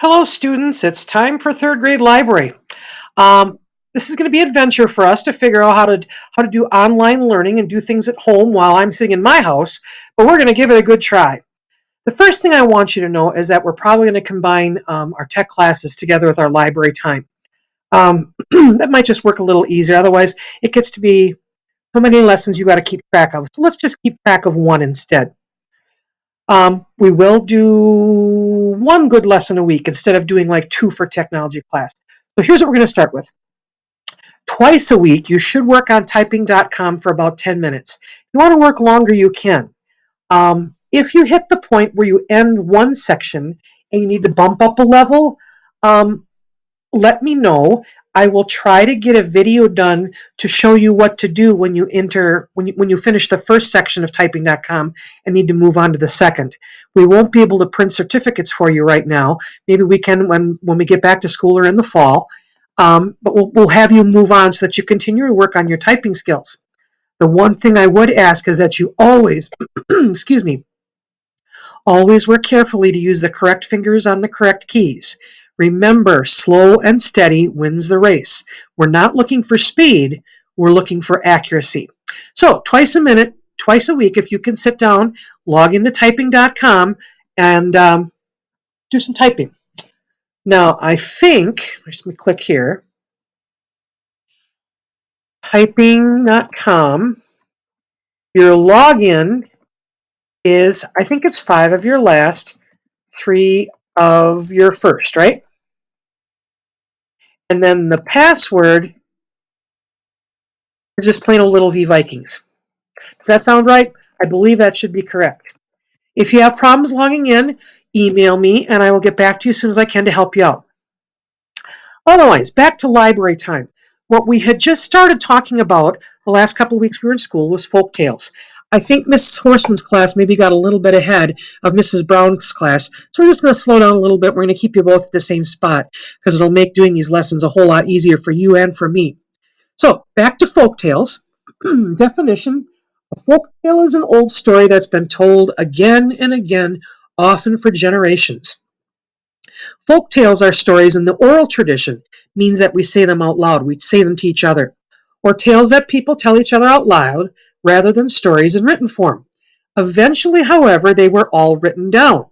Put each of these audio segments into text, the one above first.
Hello, students. It's time for third grade library. Um, this is going to be an adventure for us to figure out how to do online learning and do things at home while I'm sitting in my house, but we're going to give it a good try. The first thing I want you to know is that we're probably going to combine our tech classes together with our library time. That might just work a little easier. Otherwise, it gets to be so many lessons you got to keep track of. So let's just keep track of one instead. We will do one good lesson a week instead of doing like two for technology class. So here's what we're going to start with. Twice a week, you should work on typing.com for about 10 minutes. If you want to work longer, you can. If you hit the point where you end one section and you need to bump up a level, um, let me know. I will try to get a video done to show you what to do when you finish the first section of typing.com and need to move on to the second. We won't be able to print certificates for you right now. Maybe we can when we get back to school or in the fall. But we'll have you move on so that you continue to work on your typing skills. The one thing I would ask is that you always, excuse me, always work carefully to use the correct fingers on the correct keys. Remember, slow and steady wins the race. We're not looking for speed, we're looking for accuracy. So, twice a minute, twice a week, if you can sit down, log into typing.com, and do some typing. Now, I think, let me click here, typing.com, your login is, I think it's 5 of your last, 3 of your first, right? And then the password is just plain old little V Vikings. Does that sound right? I believe that should be correct. If you have problems logging in, email me and I will get back to you as soon as I can to help you out. Otherwise, back to library time. What we had just started talking about the last couple of weeks we were in school was folk tales. I think Mrs. Horseman's class maybe got a little bit ahead of Mrs. Brown's class, so we're just going to slow down a little bit. We're going to keep you both at the same spot because it'll make doing these lessons a whole lot easier for you and for me. So, back to folk tales. Definition: a folk tale is an old story that's been told again and again, often for generations. Folk tales are stories in the oral tradition, means that we say them out loud, we say them to each other, or tales that people tell each other out loud rather than stories in written form. Eventually, however, they were all written down.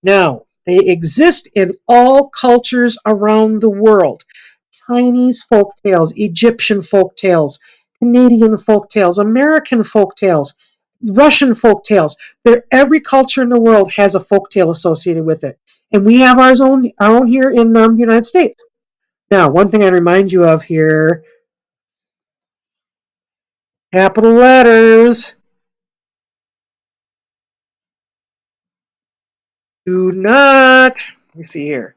Now, they exist in all cultures around the world. Chinese folk tales, Egyptian folk tales, Canadian folk tales, American folk tales, Russian folk tales. Every culture in the world has a folk tale associated with it. And we have our own here in the United States. Now, one thing I remind you of here, capital letters, do not, let me see here,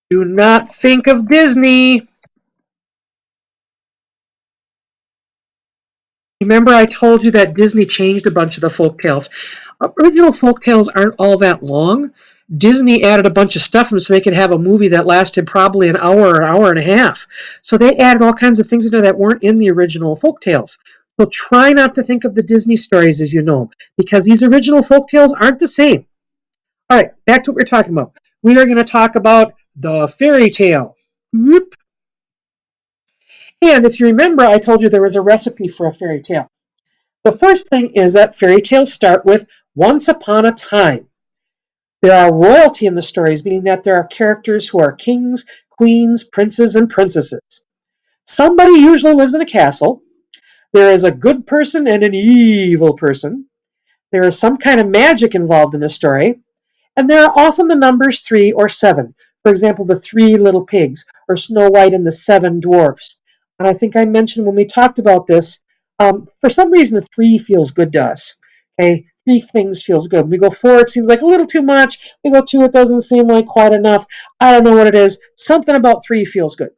do not think of Disney. Remember I told you that Disney changed a bunch of the folk tales. Original folk tales aren't all that long. Disney added a bunch of stuff in so they could have a movie that lasted probably an hour or an hour and a half. So they added all kinds of things into that weren't in the original folk tales. So try not to think of the Disney stories as you know them, because these original folk tales aren't the same. All right, back to what we're talking about. We are going to talk about the fairy tale. Whoop. And if you remember, I told you there was a recipe for a fairy tale. The first thing is that fairy tales start with once upon a time. There are royalty in the stories, meaning that there are characters who are kings, queens, princes, and princesses. Somebody usually lives in a castle. There is a good person and an evil person. There is some kind of magic involved in the story. And there are often the numbers 3 or 7. For example, the 3 little pigs, or Snow White and the 7 dwarfs. And I think I mentioned when we talked about this, for some reason the 3 feels good to us. Okay, 3 things feels good. When we go 4, it seems like a little too much. We go 2, it doesn't seem like quite enough. I don't know what it is. Something about 3 feels good.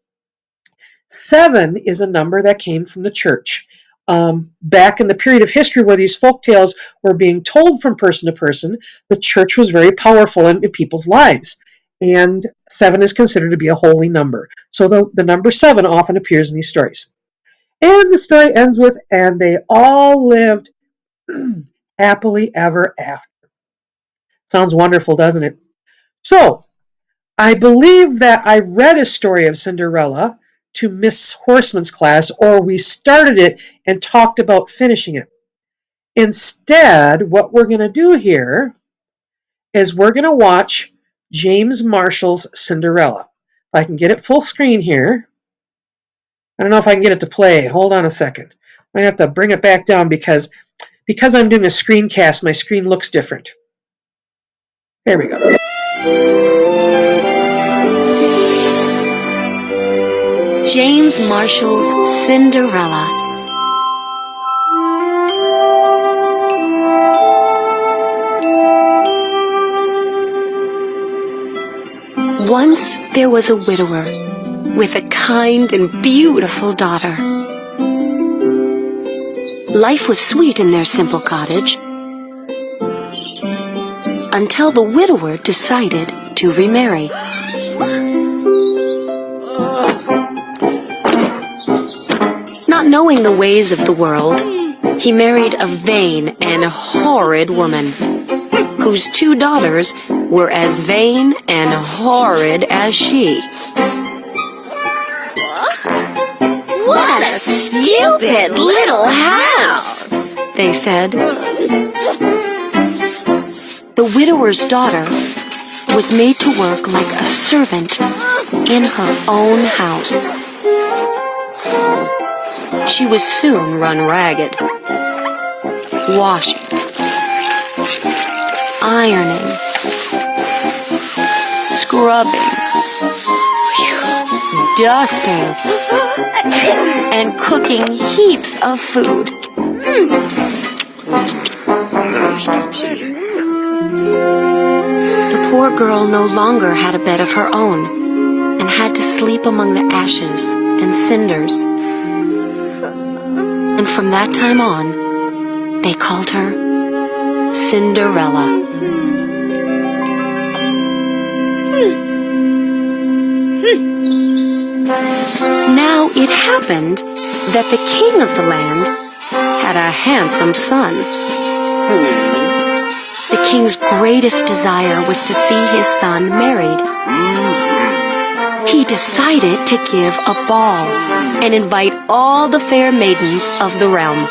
7 is a number that came from the church. Back in the period of history where these folk tales were being told from person to person, the church was very powerful in people's lives. And 7 is considered to be a holy number. So the number 7 often appears in these stories. And the story ends with, and they all lived happily ever after. Sounds wonderful, doesn't it? So, I believe that I read a story of Cinderella to Miss Horseman's class, or we started it and talked about finishing it. Instead, what we're going to do here is we're going to watch James Marshall's Cinderella. If I can get it full screen here. I don't know if I can get it to play. Hold on a second. I'm going to have to bring it back down because I'm doing a screencast, my screen looks different. There we go. James Marshall's Cinderella. Once there was a widower with a kind and beautiful daughter. Life was sweet in their simple cottage until the widower decided to remarry. Not knowing the ways of the world, he married a vain and horrid woman, whose 2 daughters were as vain and horrid as she. What a stupid little house, they said. The widower's daughter was made to work like a servant in her own house. She was soon run ragged, washing, ironing, scrubbing, dusting, and cooking heaps of food. The poor girl no longer had a bed of her own and had to sleep among the ashes and cinders. And from that time on, they called her Cinderella. Now it happened that the king of the land had a handsome son. The king's greatest desire was to see his son married. He decided to give a ball and invite all the fair maidens of the realm.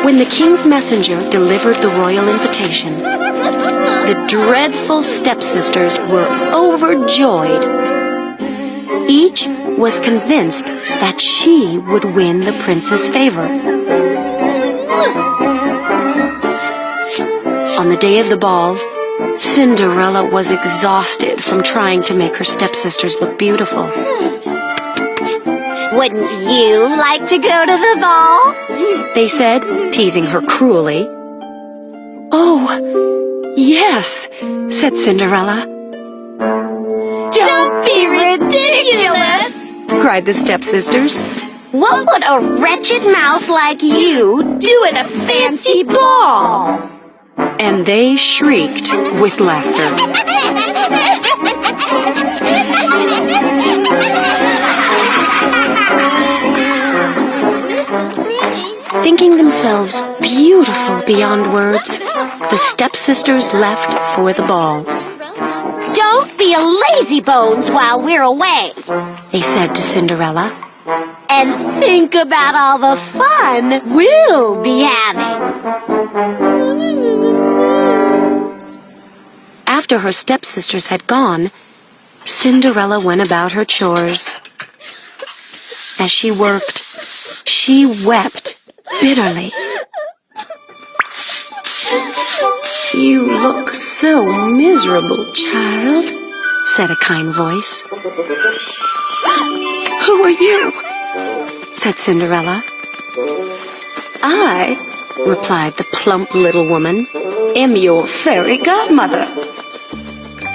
When the king's messenger delivered the royal invitation, the dreadful stepsisters were overjoyed. Each was convinced that she would win the prince's favor. On the day of the ball, Cinderella was exhausted from trying to make her stepsisters look beautiful. Wouldn't you like to go to the ball? They said, teasing her cruelly. Oh, yes, said Cinderella. Don't be ridiculous, cried the stepsisters. What would a wretched mouse like you do at a fancy ball? And they shrieked with laughter. Thinking themselves beautiful beyond words, the stepsisters left for the ball. Don't be a lazybones while we're away, they said to Cinderella. And think about all the fun we'll be having. After her stepsisters had gone, Cinderella went about her chores. As she worked, she wept bitterly. You look so miserable, child, said a kind voice. Who are you? Said Cinderella. I, replied the plump little woman, am your fairy godmother.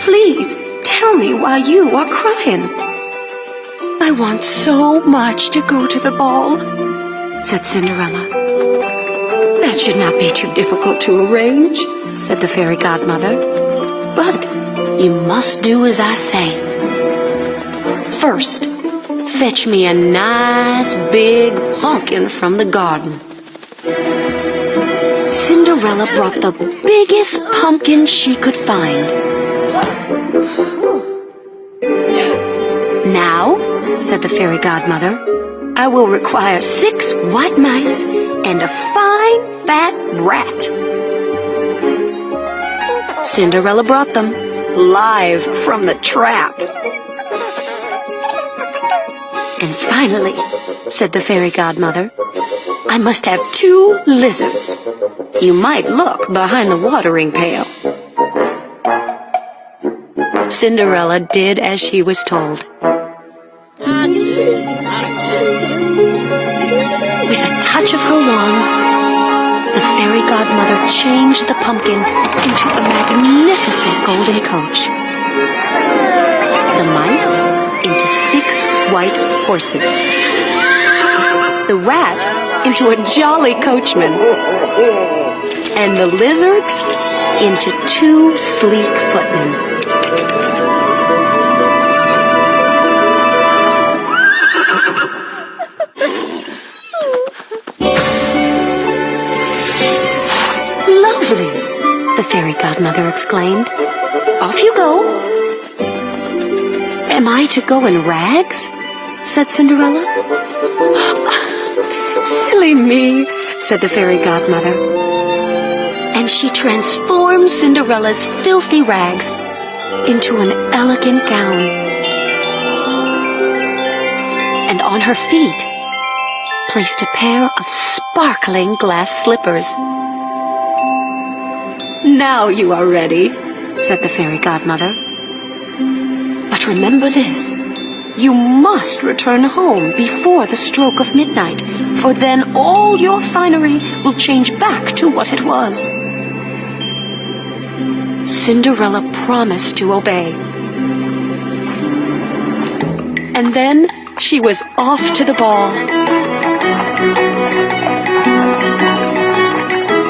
Please tell me why you are crying. I want so much to go to the ball, said Cinderella. That should not be too difficult to arrange, said the fairy godmother. But you must do as I say. First, fetch me a nice big pumpkin from the garden. Cinderella brought the biggest pumpkin she could find. "Now," said the fairy godmother, "I will require 6 white mice and a fine fat rat." Cinderella brought them, live from the trap. "And finally," said the fairy godmother, "I must have 2 lizards. You might look behind the watering pail." Cinderella did as she was told. With a touch of her wand, the fairy godmother changed the pumpkins into a magnificent golden coach. The mice into 6 white horses. The rat into a jolly coachman. And the lizards into 2 sleek footmen. "Lovely!" the fairy godmother exclaimed. "Off you go." "Am I to go in rags?" said Cinderella. "Silly me," said the fairy godmother. And she transformed Cinderella's filthy rags into an elegant gown. And on her feet placed a pair of sparkling glass slippers. "Now you are ready," said the fairy godmother. "But remember this. You must return home before the stroke of midnight, for then all your finery will change back to what it was." Cinderella promised to obey. And then she was off to the ball.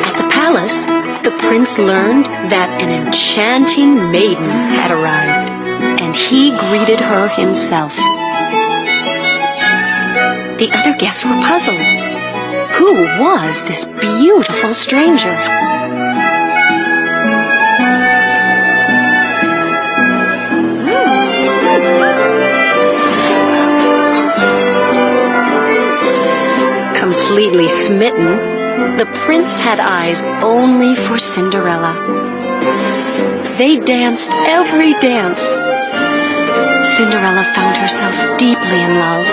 At the palace, the prince learned that an enchanting maiden had arrived, and he greeted her himself. The other guests were puzzled. Who was this beautiful stranger? Completely smitten, the prince had eyes only for Cinderella. They danced every dance. Cinderella found herself deeply in love.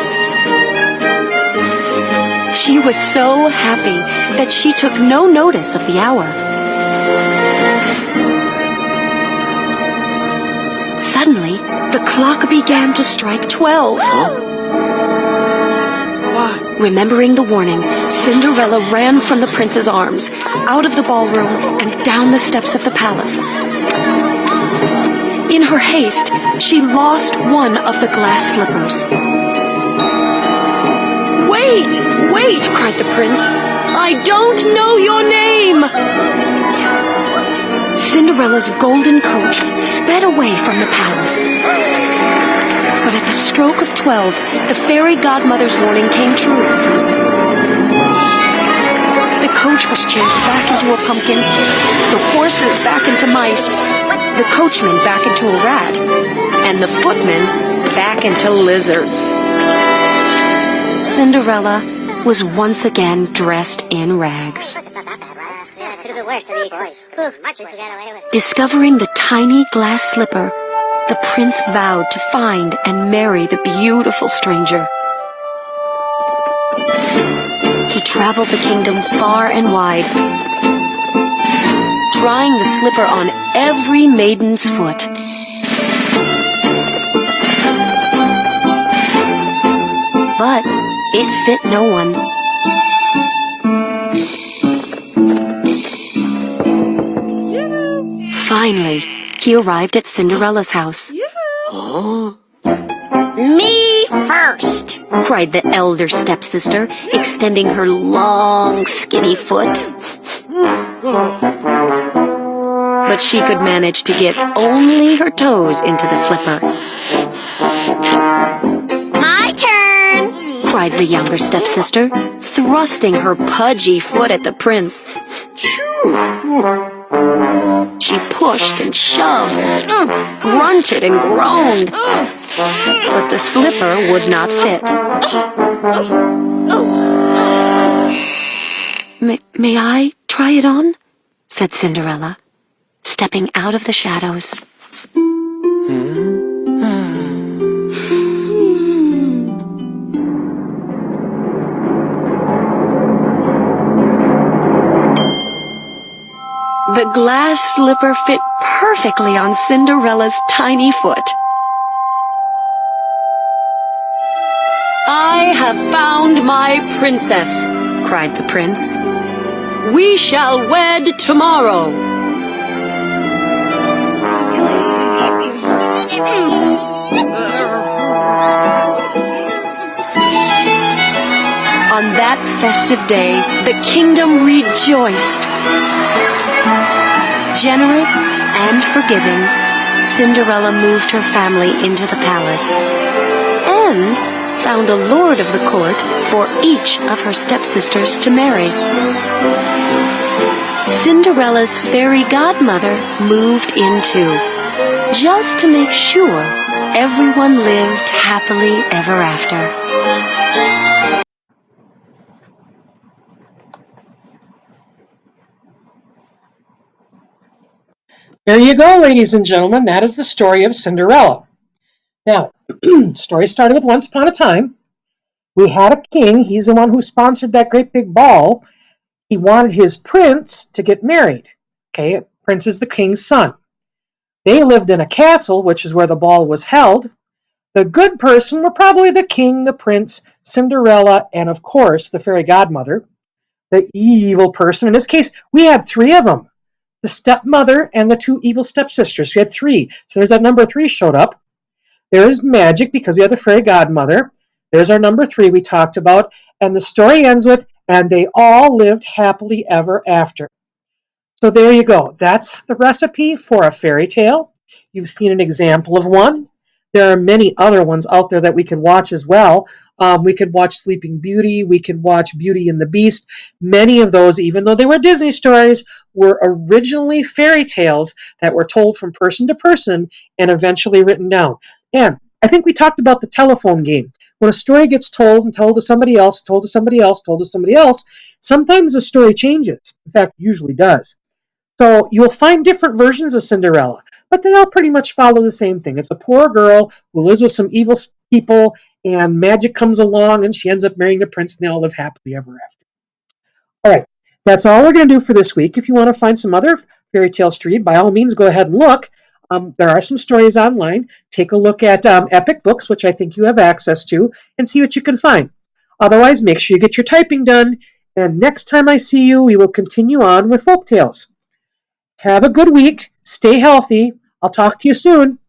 She was so happy that she took no notice of the hour. Suddenly, the clock began to strike 12. Remembering the warning, Cinderella ran from the prince's arms, out of the ballroom, and down the steps of the palace. In her haste, she lost one of the glass slippers. "Wait! Wait!" cried the prince. "I don't know your name!" Cinderella's golden coach sped away from the palace. But at the stroke of 12, the fairy godmother's warning came true. The coach was changed back into a pumpkin, the horses back into mice, the coachman back into a rat, and the footman back into lizards. Cinderella was once again dressed in rags. Discovering the tiny glass slipper, the prince vowed to find and marry the beautiful stranger. He traveled the kingdom far and wide, trying the slipper on every maiden's foot. But it fit no one. Finally, he arrived at Cinderella's house. Me first. Cried the elder stepsister, extending her long, skinny foot. But she could manage to get only her toes into the slipper. My turn. Cried the younger stepsister, thrusting her pudgy foot at the prince. She pushed and shoved, grunted and groaned, but the slipper would not fit. May I try it on? Said Cinderella, stepping out of the shadows. The glass slipper fit perfectly on Cinderella's tiny foot. I have found my princess, cried the prince. We shall wed tomorrow. On that festive day, the kingdom rejoiced. Generous and forgiving, Cinderella moved her family into the palace and found a lord of the court for each of her stepsisters to marry. Cinderella's fairy godmother moved in too, just to make sure everyone lived happily ever after. There you go, ladies and gentlemen. That is the story of Cinderella. Now, story started with once upon a time. We had a king. He's the one who sponsored that great big ball. He wanted his prince to get married. Okay, prince is the king's son. They lived in a castle, which is where the ball was held. The good person were probably the king, the prince, Cinderella, and of course, the fairy godmother. The evil person, in this case, we had three of them. The stepmother and the two evil stepsisters. We had three. So there's that number 3 showed up. There's magic because we have the fairy godmother. There's our number 3 we talked about. And the story ends with, and they all lived happily ever after. So there you go. That's the recipe for a fairy tale. You've seen an example of one. There are many other ones out there that we could watch as well. We could watch Sleeping Beauty. We could watch Beauty and the Beast. Many of those, even though they were Disney stories, were originally fairy tales that were told from person to person and eventually written down. And I think we talked about the telephone game. When a story gets told and told to somebody else, told to somebody else, told to somebody else, sometimes the story changes. In fact, it usually does. So you'll find different versions of Cinderella, but they all pretty much follow the same thing. It's a poor girl who lives with some evil people, and magic comes along, and she ends up marrying the prince, and they all live happily ever after. All right, that's all we're going to do for this week. If you want to find some other fairy tales to read, by all means, go ahead and look. There are some stories online. Take a look at Epic Books, which I think you have access to, and see what you can find. Otherwise, make sure you get your typing done, and next time I see you, we will continue on with folk tales. Have a good week. Stay healthy. I'll talk to you soon.